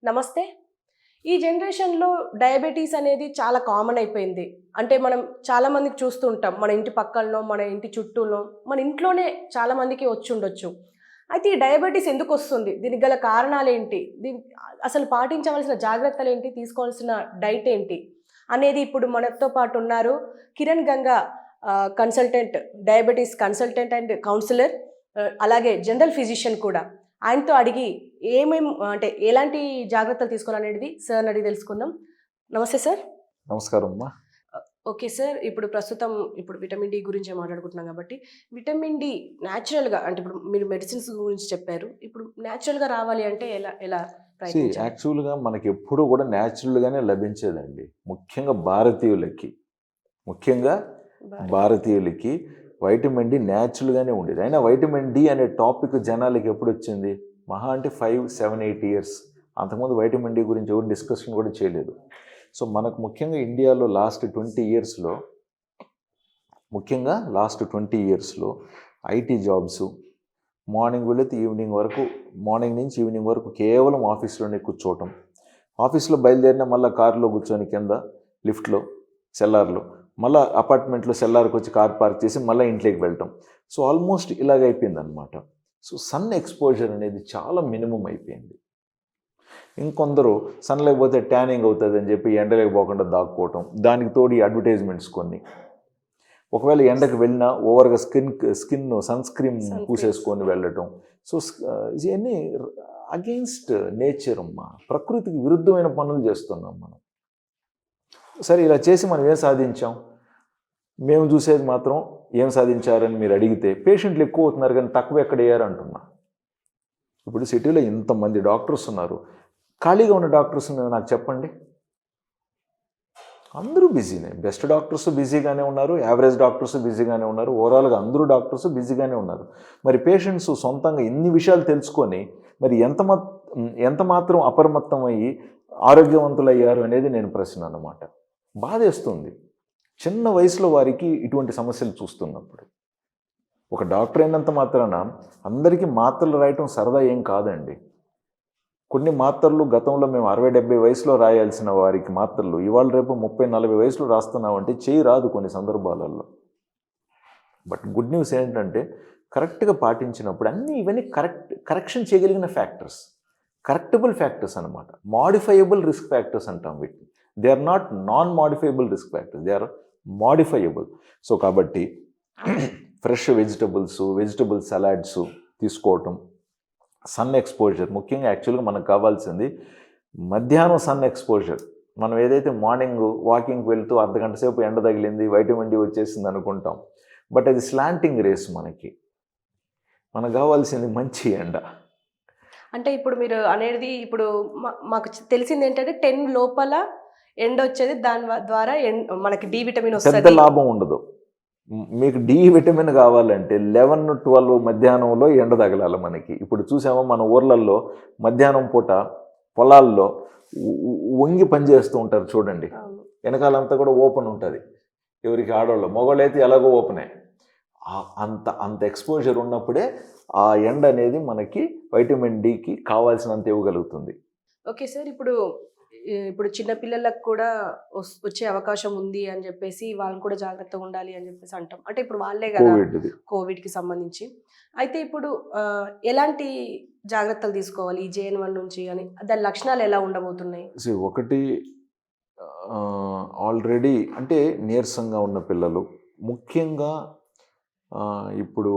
నమస్తే. ఈ జనరేషన్‌లో డయాబెటిస్ అనేది చాలా కామన్ అయిపోయింది. అంటే మనం చాలా మందికి చూస్తూ ఉంటాం. మన ఇంటి పక్కలనో, మన ఇంటి చుట్టూనో, మన ఇంట్లోనే చాలా మందికి వచ్చుండొచ్చు. అయితే ఈ డయాబెటిస్ ఎందుకొస్తుంది? దీనికి గల కారణాలేంటి? అసలు పాటించవలసిన జాగ్రత్తలేంటి? తీసుకోవాల్సిన డైట్ ఏంటి? అనేది ఇప్పుడు మనతో పాటు ఉన్నారు Kiran Ganga consultant, diabetes consultant and councillor, అలాగే జనరల్ ఫిజిషియన్ కూడా. ఆయనతో అడిగి అంటే ఎలాంటి జాగ్రత్తలు తీసుకోవాలనేది సార్‌ని అడిగి తెలుసుకుందాం. నమస్తే సార్. నమస్కారం అమ్మా. Okay sir. ఇప్పుడు విటమిన్ డి గురించే మాట్లాడుకుంటున్నాం కాబట్టి, విటమిన్ డి నేచురల్‌గా అంటే ఇప్పుడు మీరు మెడిసిన్స్ గురించి చెప్పారు. ఇప్పుడు నేచురల్‌గా రావాలి అంటే ఎలా ఎలా ప్రయత్నించాలి? యాక్చువల్‌గా మనకెప్పుడు కూడా న్యాచురల్‌గానే లభించేదండి. ముఖ్యంగా భారతీయులకి వైటమిన్ డి న్యాచురల్‌గానే ఉండేది. అయినా వైటమిన్ డి అనే టాపిక్ జనాలకి ఎప్పుడొచ్చింది? మహా అంటే 5, 7, 8 ఇయర్స్. అంతకుముందు వైటమిన్ డి గురించి ఎవరు డిస్కషన్ కూడా చేయలేదు. సో మనకు ముఖ్యంగా ఇండియాలో లాస్ట్ 20 ఇయర్స్‌లో ఐటీ జాబ్స్, మార్నింగ్ వెళితే మార్నింగ్ నుంచి ఈవినింగ్ వరకు కేవలం ఆఫీస్లోనే కూర్చోవటం. ఆఫీస్లో బయలుదేరిన మళ్ళీ కారులో కూర్చొని కింద లిఫ్ట్లో, సెల్లార్లో, మళ్ళీ అపార్ట్మెంట్లో సెల్లార్కి వచ్చి కార్ పార్క్ చేసి మళ్ళీ ఇంట్లోకి వెళ్ళటం. సో ఆల్మోస్ట్ ఇలాగైపోయింది అనమాట. సో సన్ ఎక్స్పోజర్ అనేది చాలా మినిమం అయిపోయింది. ఇంకొందరు సన్ లేకపోతే ట్యానింగ్ అవుతుంది అని చెప్పి ఎండలోకి పోకుండా దాక్కోవటం. దానికి తోడు ఈ అడ్వర్టైజ్మెంట్స్ కొన్ని. ఒకవేళ ఎండకు వెళ్ళినా ఓవర్గా స్కిన్ సన్ స్క్రీన్ పూసేసుకొని వెళ్ళటం. సో ఇవన్నీ అగెయిన్స్ట్ నేచర్ అమ్మా. ప్రకృతికి విరుద్ధమైన పనులు చేస్తున్నాం మనం. సరే, ఇలా చేసి మనం ఏం సాధించాం? మేము చూసేది మాత్రం ఏం సాధించారని మీరు అడిగితే పేషెంట్లు ఎక్కువ అవుతున్నారు కానీ తక్కువ ఎక్కడ అయ్యారు అంటున్నా. ఇప్పుడు సిటీలో ఇంతమంది డాక్టర్స్ ఉన్నారు. ఖాళీగా ఉన్న డాక్టర్స్ నాకు చెప్పండి. అందరూ బిజీనే. బెస్ట్ డాక్టర్స్ బిజీగానే ఉన్నారు, యావరేజ్ డాక్టర్స్ బిజీగానే ఉన్నారు, ఓవరాల్గా అందరూ డాక్టర్స్ బిజీగానే ఉన్నారు. మరి పేషెంట్స్ సొంతంగా ఇన్ని విషయాలు తెలుసుకొని మరి ఎంత మాత్రం అప్రమత్తం అయ్యి ఆరోగ్యవంతులయ్యారు అనేది నేను ప్రశ్న అన్నమాట. బాధేస్తుంది చిన్న వయసులో వారికి ఇటువంటి సమస్యలు చూస్తున్నప్పుడు. ఒక డాక్టర్ అయినంత మాత్రాన అందరికీ మాత్రలు రాయటం సరదా ఏం కాదండి. కొన్ని మాత్రలు గతంలో మేము 60-70 వయసులో రాయాల్సిన వారికి మాత్రలు ఇవాళ రేపు 30-40 వయసులో రాస్తున్నామంటే చేయి రాదు కొన్ని సందర్భాలలో. బట్ గుడ్ న్యూస్ ఏంటంటే కరెక్ట్గా పాటించినప్పుడు ఇవన్నీ కరెక్షన్ చేయగలిగిన ఫ్యాక్టర్స్, కరెక్టబుల్ ఫ్యాక్టర్స్ అనమాట. మాడిఫైయబుల్ రిస్క్ ఫ్యాక్టర్స్ అంటాం వీటిని. They are not non modifiable risk factors, they are modifiable. So కాబట్టి ఫ్రెష్ వెజిటబుల్ సలాడ్స్ తీసుకోవటం, సన్ ఎక్స్పోజర్ ముఖ్యంగా. యాక్చువల్గా మనకు కావాల్సింది మధ్యాహ్నం సన్ ఎక్స్పోజర్. మనం ఏదైతే మార్నింగ్ వాకింగ్కి వెళ్తూ అర్ధగంట సేపు ఎండ తగిలింది, వైటమిన్ డి వచ్చేసింది అనుకుంటాం. బట్ అది స్లాంటింగ్ రేస్. మనకు కావాల్సింది మంచి ఎండ. అంటే ఇప్పుడు మీరు అనేది మాకు తెలిసింది ఏంటంటే 10 లోపల ఎండ వచ్చేది, దాని ద్వారా మనకి డి విటమిన్ పెద్ద వస్తుంది. లాభం ఉండదు. మీకు డి విటమిన్ కావాలంటే 11-12 మధ్యాహ్నంలో ఎండ తగలాలి మనకి. ఇప్పుడు చూసామో మన ఊర్లలో మధ్యాహ్నం పూట పొలాల్లో వంగి పనిచేస్తూ ఉంటారు చూడండి. వెనకాలంతా కూడా ఓపెన్ ఉంటుంది. ఎవరికి ఆడవాళ్ళు, మగవాళ్ళు అయితే ఎలాగో ఓపెనే. అంత ఎక్స్పోజర్ ఉన్నప్పుడే ఆ ఎండ అనేది మనకి వైటమిన్ డికి కావాల్సినంత ఇవ్వగలుగుతుంది. Okay sir. ఇప్పుడు చిన్న పిల్లలకు కూడా వచ్చే అవకాశం ఉంది అని చెప్పేసి వాళ్ళు కూడా జాగ్రత్తగా ఉండాలి అని చెప్పేసి అంటాం. అంటే ఇప్పుడు వాళ్ళే కదా కోవిడ్కి సంబంధించి. అయితే ఇప్పుడు ఎలాంటి జాగ్రత్తలు తీసుకోవాలి ఈ JN1 నుంచి అని, దాని లక్షణాలు ఎలా ఉండబోతున్నాయి? ఒకటి, ఆల్రెడీ అంటే నీరసంగా ఉన్న పిల్లలు ముఖ్యంగా ఇప్పుడు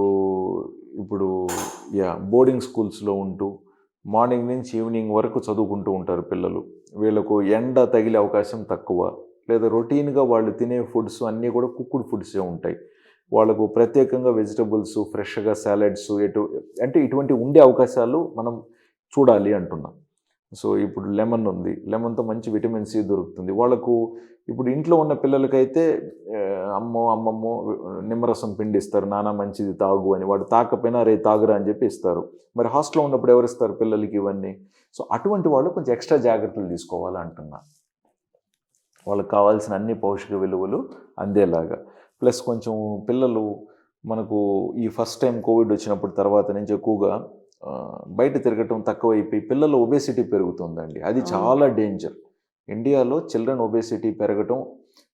బోర్డింగ్ స్కూల్స్లో ఉంటూ మార్నింగ్ నుంచి ఈవినింగ్ వరకు చదువుకుంటూ ఉంటారు పిల్లలు. వీళ్ళకు ఎండ తగిలే అవకాశం తక్కువ, లేదా రొటీన్గా వాళ్ళు తినే ఫుడ్స్ అన్నీ కూడా కుక్డ్ ఫుడ్సే ఉంటాయి. వాళ్ళకు ప్రత్యేకంగా వెజిటబుల్స్, ఫ్రెష్గా సాలడ్స్ అంటే ఇటువంటి ఉండే అవకాశాలు మనం చూడాలి అంటున్నాం. సో ఇప్పుడు లెమన్ ఉంది, లెమన్తో మంచి విటమిన్ సి దొరుకుతుంది వాళ్ళకు. ఇప్పుడు ఇంట్లో ఉన్న పిల్లలకైతే అమ్మమ్మో నిమ్మరసం పిండి ఇస్తారు, నానా మంచిది తాగు అని. వాడు తాకపోయినా రే తాగురా అని చెప్పి ఇస్తారు. మరి హాస్టల్లో ఉన్నప్పుడు ఎవరు ఇస్తారు పిల్లలకి ఇవన్నీ? సో అటువంటి వాళ్ళు కొంచెం ఎక్స్ట్రా జాగ్రత్తలు తీసుకోవాలంటున్నా. వాళ్ళకి కావాల్సిన అన్ని పౌష్టిక విలువలు అందేలాగా. ప్లస్ కొంచెం పిల్లలు మనకు ఈ ఫస్ట్ టైం కోవిడ్ వచ్చినప్పుడు తర్వాత నుంచి ఎక్కువగా బయట తిరగటం తక్కువైపోయి పిల్లల ఒబేసిటీ పెరుగుతుందండి. అది అవును. చాలా డేంజర్. ఇండియాలో చిల్డ్రన్ ఒబేసిటీ పెరగటం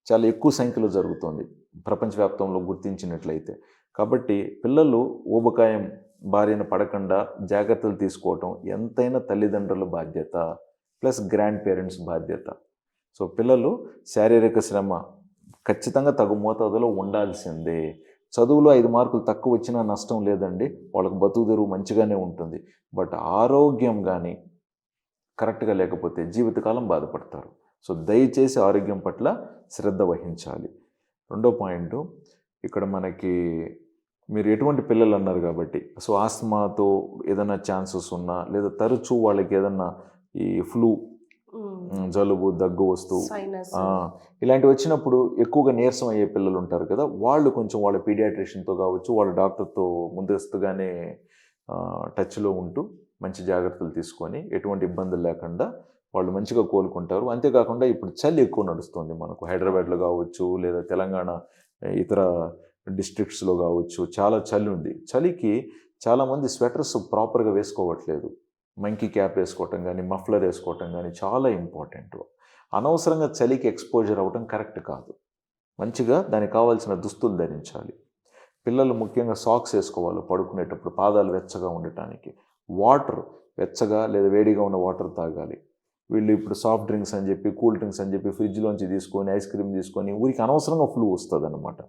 చాలా ఎక్కువ సంఖ్యలో జరుగుతుంది ప్రపంచవ్యాప్తంలో గుర్తించినట్లయితే. కాబట్టి పిల్లలు ఊబకాయం బారిన పడకుండా జాగ్రత్తలు తీసుకోవటం ఎంతైనా తల్లిదండ్రుల బాధ్యత, ప్లస్ గ్రాండ్ పేరెంట్స్ బాధ్యత. సో పిల్లలు శారీరక శ్రమ ఖచ్చితంగా తగు మోతాదులో ఉండాల్సిందే. చదువులో 5 మార్కులు తక్కువ వచ్చినా నష్టం లేదండి, వాళ్ళకి బతుకు తెరువు మంచిగానే ఉంటుంది. బట్ ఆరోగ్యం కానీ కరెక్ట్గా లేకపోతే జీవితకాలం బాధపడతారు. సో దయచేసి ఆరోగ్యం పట్ల శ్రద్ధ వహించాలి. రెండో పాయింట్, ఇక్కడ మనకి మీరు ఎటువంటి పిల్లలు అన్నారు కాబట్టి, సో ఆస్తమాతో ఏదైనా ఛాన్సెస్ ఉన్నా, లేదా తరచూ వాళ్ళకి ఏదన్నా ఈ ఫ్లూ, జలుబు, దగ్గు వస్తూ సైనస్ ఇలాంటివి వచ్చినప్పుడు ఎక్కువగా నీరసం అయ్యే పిల్లలు ఉంటారు కదా, వాళ్ళు కొంచెం వాళ్ళ పీడియాట్రిషియన్తో కావచ్చు, వాళ్ళ డాక్టర్తో ముందస్తుగానే టచ్లో ఉంటూ మంచి జాగ్రత్తలు తీసుకొని ఎటువంటి ఇబ్బందులు లేకుండా వాళ్ళు మంచిగా కోలుకుంటారు. అంతేకాకుండా ఇప్పుడు చలి ఎక్కువ నడుస్తుంది మనకు, హైదరాబాద్లో కావచ్చు, లేదా తెలంగాణ ఇతర డిస్ట్రిక్ట్స్లో కావచ్చు, చాలా చలి ఉంది. చలికి చాలామంది స్వెటర్స్ ప్రాపర్గా వేసుకోవట్లేదు. మంకీ క్యాప్ వేసుకోవటం కానీ, మఫ్లర్ వేసుకోవటం కానీ చాలా ఇంపార్టెంట్. అనవసరంగా చలికి ఎక్స్పోజర్ అవ్వటం కరెక్ట్ కాదు. మంచిగా దానికి కావాల్సిన దుస్తులు ధరించాలి. పిల్లలు ముఖ్యంగా సాక్స్ వేసుకోవాలి పడుకునేటప్పుడు, పాదాలు వెచ్చగా ఉండటానికి. వాటర్ వెచ్చగా లేదా వేడిగా ఉన్న వాటర్ తాగాలి. వీళ్ళు ఇప్పుడు సాఫ్ట్ డ్రింక్స్ అని చెప్పి, కూల్ డ్రింక్స్ అని చెప్పి ఫ్రిడ్జ్లోంచి తీసుకొని, ఐస్ క్రీమ్ తీసుకొని ఊరికి అనవసరంగా ఫ్లూ వస్తుంది అనమాట.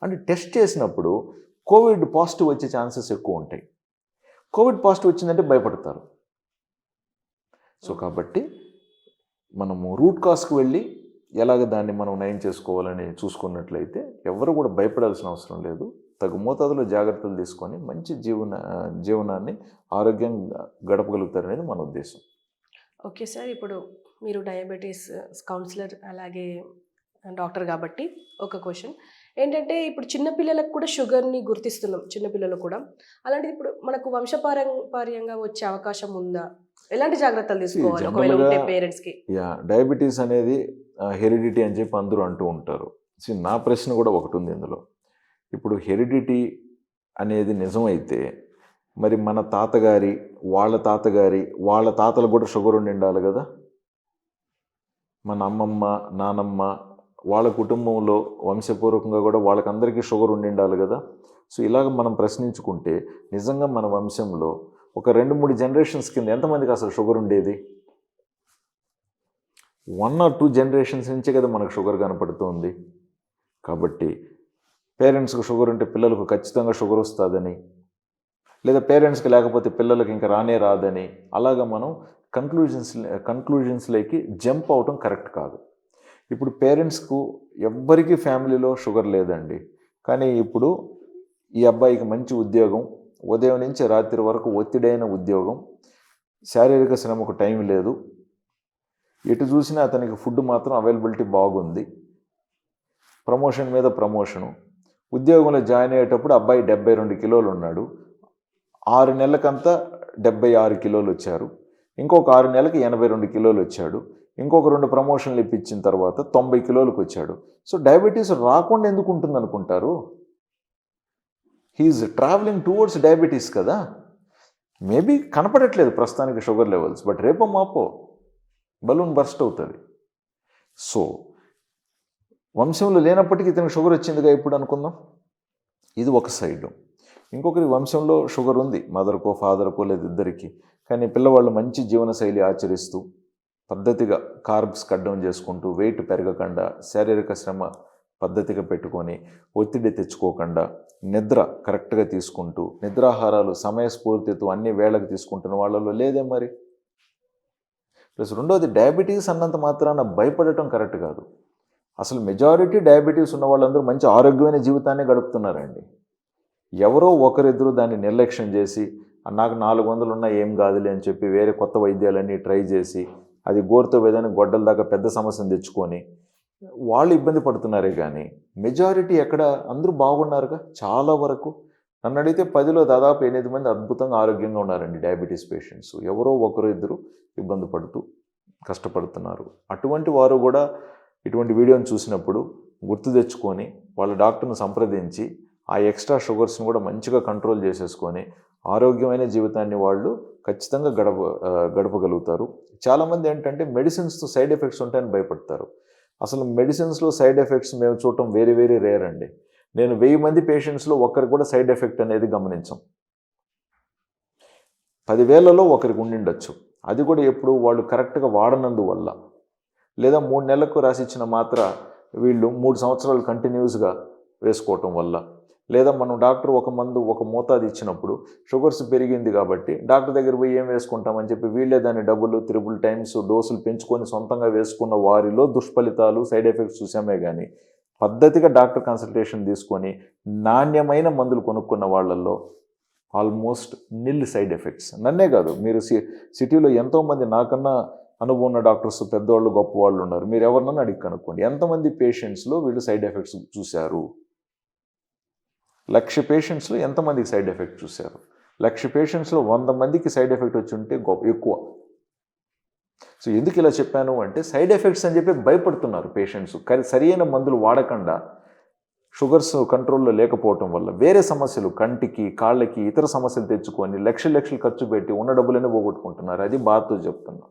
అంటే టెస్ట్ చేసినప్పుడు కోవిడ్ పాజిటివ్ వచ్చే ఛాన్సెస్ ఎక్కువ ఉంటాయి. కోవిడ్ పాజిటివ్ వచ్చిందంటే భయపడతారు. సో కాబట్టి మనము రూట్ కాజ్కి వెళ్ళి ఎలాగ దాన్ని మనం నయం చేసుకోవాలని చూసుకున్నట్లయితే ఎవరు కూడా భయపడాల్సిన అవసరం లేదు. తగు మోతాదులో జాగ్రత్తలు తీసుకొని మంచి జీవనాన్ని ఆరోగ్యంగా గడపగలుగుతారనేది మన ఉద్దేశం. ఓకే సార్, ఇప్పుడు మీరు డయాబెటీస్ కౌన్సిలర్ అలాగే డాక్టర్ కాబట్టి ఒక క్వశ్చన్ ఏంటంటే, ఇప్పుడు చిన్నపిల్లలకు కూడా షుగర్ని గుర్తిస్తున్నాం, చిన్నపిల్లలు కూడా. అలాంటిది ఇప్పుడు మనకు వంశపారంపర్యంగా వచ్చే అవకాశం ఉందా? ఎలాంటి జాగ్రత్తలు తీసుకోవాలి ఒకవేళ ఉంటే పేరెంట్స్కి? డయాబెటీస్ అనేది హెరిడిటీ అని చెప్పి అందరూ అంటూ ఉంటారు. నా ప్రశ్న కూడా ఒకటి ఉంది ఇందులో. ఇప్పుడు హెరిడిటీ అనేది నిజమైతే మరి మన తాతగారి వాళ్ళ తాతలు కూడా షుగర్ ఉండి ఉండాలి కదా. మన అమ్మమ్మ, నానమ్మ వాళ్ళ కుటుంబంలో వంశపూర్వకంగా కూడా వాళ్ళకందరికీ షుగర్ ఉండి ఉండాలి కదా. సో ఇలాగ మనం ప్రశ్నించుకుంటే నిజంగా మన వంశంలో ఒక 2-3 జనరేషన్స్ కింద ఎంతమందికి అసలు షుగర్ ఉండేది? 1 or 2 జనరేషన్స్ నుంచే కదా మనకు షుగర్ కనపడుతుంది. కాబట్టి పేరెంట్స్కి షుగర్ ఉంటే పిల్లలకు ఖచ్చితంగా షుగర్ వస్తుందని, లేదా పేరెంట్స్కి లేకపోతే పిల్లలకి ఇంకా రానే రాదని, అలాగా మనం కన్క్లూజన్స్లోకి జంప్ అవటం కరెక్ట్ కాదు. ఇప్పుడు పేరెంట్స్కు ఎవ్వరికీ ఫ్యామిలీలో షుగర్ లేదండి, కానీ ఇప్పుడు ఈ అబ్బాయికి మంచి ఉద్యోగం, ఉదయం నుంచి రాత్రి వరకు ఒత్తిడైన ఉద్యోగం, శారీరక శ్రమకు టైం లేదు, ఎటు చూసినా అతనికి ఫుడ్ మాత్రం అవైలబిలిటీ బాగుంది, ప్రమోషన్ మీద ప్రమోషను. ఉద్యోగంలో జాయిన్ అయ్యేటప్పుడు అబ్బాయి 72 కిలోలు ఉన్నాడు, 6 నెలలకంతా 76 కిలోలు వచ్చారు, ఇంకొక 6 నెలలకి 82 కిలోలు వచ్చాడు, ఇంకొక 2 ప్రమోషన్లు ఇప్పించిన తర్వాత 90 కిలోలకు వచ్చాడు. సో డయాబెటీస్ రాకుండా ఎందుకు ఉంటుంది అనుకుంటారు? హీఈస్ ట్రావెలింగ్ టువర్డ్స్ డయాబెటీస్ కదా. మేబీ కనపడట్లేదు ప్రస్తుతానికి షుగర్ లెవెల్స్, బట్ రేపో మాపో బలూన్ బర్స్ట్ అవుతుంది. సో వంశంలో లేనప్పటికీ ఇతనికి షుగర్ వచ్చిందిగా ఇప్పుడు అనుకుందాం, ఇది ఒక సైడు. ఇంకొకరి వంశంలో షుగర్ ఉంది, మదర్కో ఫాదర్కో లేదా ఇద్దరికి, కానీ పిల్లవాళ్ళు మంచి జీవనశైలి ఆచరిస్తూ పద్ధతిగా కార్బ్స్ కట్ డౌన్ చేసుకుంటూ వెయిట్ పెరగకుండా శారీరక శ్రమ పద్ధతిగా పెట్టుకొని ఒత్తిడి తెచ్చుకోకుండా నిద్ర కరెక్ట్గా తీసుకుంటూ నిద్రాహారాలు సమయస్ఫూర్తితో అన్ని వేళకు తీసుకుంటున్న వాళ్ళలో లేదే మరి. ప్లస్ రెండోది, డయాబెటీస్ అన్నంత మాత్రాన భయపడటం కరెక్ట్ కాదు. అసలు మెజారిటీ డయాబెటీస్ ఉన్న వాళ్ళందరూ మంచి ఆరోగ్యమైన జీవితాన్ని గడుపుతున్నారండి. ఎవరో ఒకరిద్దరు దాన్ని నిర్లక్ష్యం చేసి నాకు 400 ఉన్నా ఏం కాదులే అని చెప్పి వేరే కొత్త వైద్యాలన్నీ ట్రై చేసి అది గోరుతో వేదానికి గొడ్డల దాకా పెద్ద సమస్యను తెచ్చుకొని వాళ్ళు ఇబ్బంది పడుతున్నారే కానీ మెజారిటీ ఎక్కడ అందరూ బాగున్నారుగా. చాలా వరకు నన్ను అడిగితే 10లో దాదాపు 8 మంది అద్భుతంగా ఆరోగ్యంగా ఉన్నారండి డయాబెటీస్ పేషెంట్స్. ఎవరో ఒకరు ఇద్దరు ఇబ్బంది పడుతూ కష్టపడుతున్నారు. అటువంటి వారు కూడా ఇటువంటి వీడియోని చూసినప్పుడు గుర్తు తెచ్చుకొని వాళ్ళ డాక్టర్ని సంప్రదించి ఆ ఎక్స్ట్రా షుగర్స్ని కూడా మంచిగా కంట్రోల్ చేసేసుకొని ఆరోగ్యమైన జీవితాన్ని వాళ్ళు ఖచ్చితంగా గడపగలుగుతారు. చాలామంది ఏంటంటే మెడిసిన్స్తో సైడ్ ఎఫెక్ట్స్ ఉంటాయని భయపడతారు. అసలు మెడిసిన్స్లో సైడ్ ఎఫెక్ట్స్ మేము చూడటం వెరీ వెరీ రేర్ అండి. నేను 1000 మంది పేషెంట్స్లో ఒక్కరికి కూడా సైడ్ ఎఫెక్ట్ అనేది గమనించం. 10,000లో ఒకరికి ఉండిండొచ్చు. అది కూడా ఎప్పుడు వాళ్ళు కరెక్ట్గా వాడనందువల్ల, లేదా 3 నెలలకు రాసిచ్చిన మాత్ర వీళ్ళు 3 సంవత్సరాలు కంటిన్యూస్గా వేసుకోవటం వల్ల, లేదా మనం డాక్టర్ ఒక మందు ఒక మోతాదు ఇచ్చినప్పుడు షుగర్స్ పెరిగింది కాబట్టి డాక్టర్ దగ్గర పోయి ఏం వేసుకుంటామని చెప్పి వీళ్ళే దాన్ని త్రిబుల్ టైమ్స్ డోసులు పెంచుకొని సొంతంగా వేసుకున్న వారిలో దుష్ఫలితాలు సైడ్ ఎఫెక్ట్స్ చూసామే కానీ పద్ధతిగా డాక్టర్ కన్సల్టేషన్ తీసుకొని నాణ్యమైన మందులు కొనుక్కున్న వాళ్ళల్లో ఆల్మోస్ట్ నిల్ సైడ్ ఎఫెక్ట్స్. నన్నే కాదు, మీరు సిటీలో ఎంతోమంది నాకన్నా అనుభవం ఉన్న డాక్టర్స్ పెద్దవాళ్ళు గొప్పవాళ్ళు ఉన్నారు. మీరు ఎవరినన్నా అడిగి కనుక్కోండి ఎంతమంది పేషెంట్స్లో వీళ్ళు సైడ్ ఎఫెక్ట్స్ చూశారు. 1,00,000 పేషెంట్స్లో ఎంతమందికి సైడ్ ఎఫెక్ట్ చూశారు? 1,00,000 పేషెంట్స్లో 100 మందికి సైడ్ ఎఫెక్ట్ వచ్చి ఉంటే ఎక్కువ. సో ఎందుకు ఇలా చెప్పాను అంటే సైడ్ ఎఫెక్ట్స్ అని చెప్పి భయపడుతున్నారు పేషెంట్స్. కానీ సరైన మందులు వాడకుండా షుగర్స్ కంట్రోల్లో లేకపోవటం వల్ల వేరే సమస్యలు కంటికి కాళ్ళకి ఇతర సమస్యలు తెచ్చుకొని లక్షలు ఖర్చు పెట్టి ఉన్న డబ్బులన్నీ పోగొట్టుకుంటున్నారు. అది బాధతో చెప్తున్నా.